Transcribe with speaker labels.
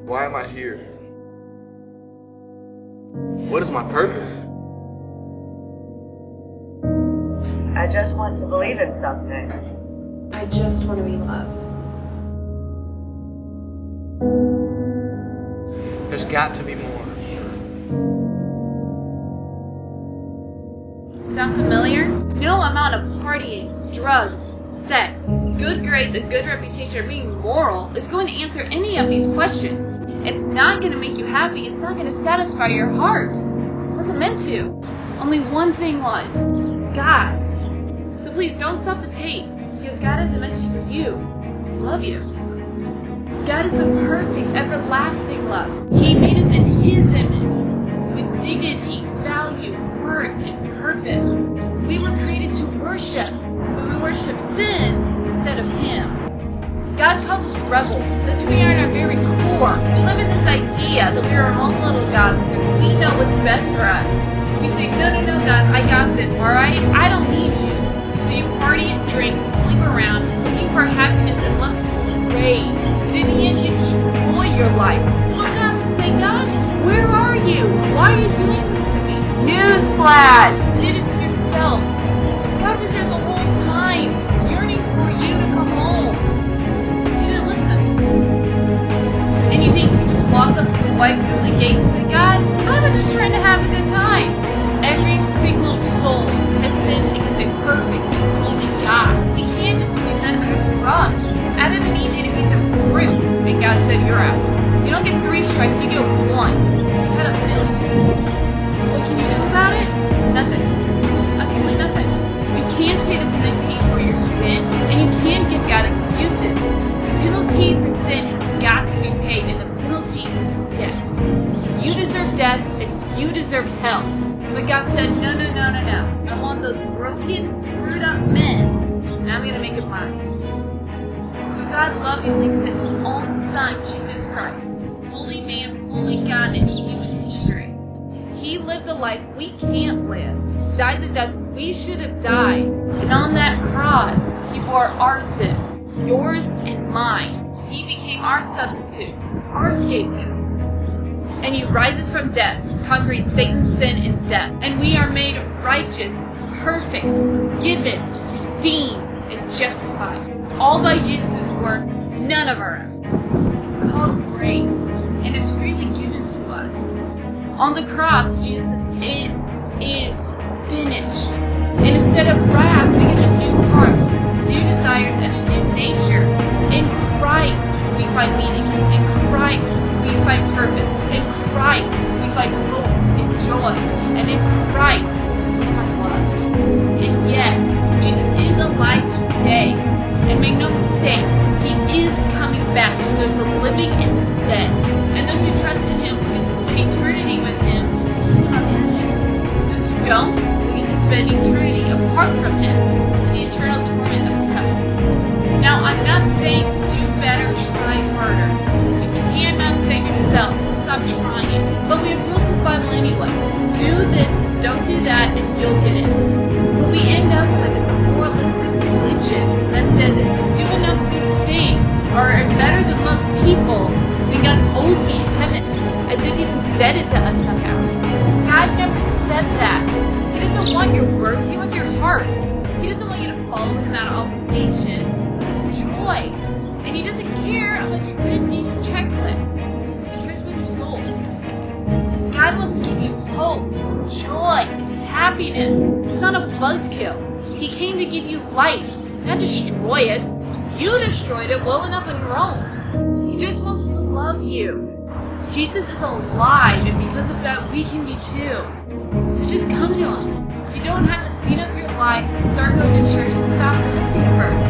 Speaker 1: Why am I here? What is my purpose?
Speaker 2: I just want to believe in something.
Speaker 3: I just want to be loved.
Speaker 1: There's got to be more.
Speaker 3: Sound familiar? No amount of partying, drugs, sex, good grades, a good reputation, or being moral is going to answer any of these questions. It's not going to make you happy. It's not going to satisfy your heart. It wasn't meant to. Only one thing was. God. So please don't stop the tape, because God has a message for you. I love you. God is the perfect, everlasting love. He made us in His image, with dignity, value, worth, and purpose. We were created to worship, but we worship sin instead of Him. God calls us rebels. That's who we are in our very core. We live in this idea that we are our own little gods and we know what's best for us. We say, no, God, I got this, alright? I don't need you. So you party and drink, sleep around, looking for happiness and love is great. But in the end, you destroy your life. Look up and say, God, where are you? Why are you doing this to me? Newsflash! You did it to yourself. God was there the whole time, yearning for you to come home. You didn't listen. And you think you can just walk up to the white building gate and say, God, I was just trying to have a good time. Every single soul has sinned against a perfect and holy God. We can't just leave that under the rug. Adam and Eve ate a piece of fruit, and God said, you're out. You don't get 3 strikes, you get 1. You've had a million. What can you do about it? Nothing. Absolutely nothing. You can't pay the penalty for your sin, and you can't give God excuses. The penalty for sin has got to be paid, and the penalty is death. You deserve death, and you deserve hell. But God said, no. I want those broken, screwed up men, and I'm going to make it mine. So God lovingly sent His own Son, Jesus Christ, fully man, fully God in human history. He lived the life we can't live, died the death we should have died, and on that cross, He bore our sin, yours and mine. He became our substitute, our scapegoat. And He rises from death, conquering Satan's sin and death. And we are made righteous, perfect, forgiven, redeemed, and justified. All by Jesus' work, none of our own. It's called grace, and it's freely given to us. On the cross, Jesus said, it is finished. And instead of wrath, we get a new heart, new desires, and a new nature. In Christ, we find meaning. In Christ, we find purpose. In Christ, we find hope and joy. And in Christ, we find love. And yes, Jesus is alive today. And make no mistake, He is coming back to judge the living and the dead. And those who trust in Him will get to spend eternity with Him from heaven. Those who don't will get to spend eternity apart from Him in the eternal torment of hell. Now, I'm not saying do better, try harder. You cannot save yourself, so stop trying. But we have rules of the Bible anyway. Do this, don't do that, and you'll get it. What we end up with is a moralistic religion that says if I do enough good things or am better than most people, then God owes me heaven, as if He's indebted to us somehow. God never said that. He doesn't want your works, He wants your heart. He doesn't want you to follow Him out of obligation, joy. And He doesn't care about your good deeds checklist. He cares about your soul. God wants to give you hope, joy, and happiness. It's not a buzzkill. He came to give you life, not destroy it. You destroyed it well enough on your own. He just wants to love you. Jesus is alive, and because of that, we can be too. So just come to Him. You don't have to clean up your life, start going to church, and stop cussing first.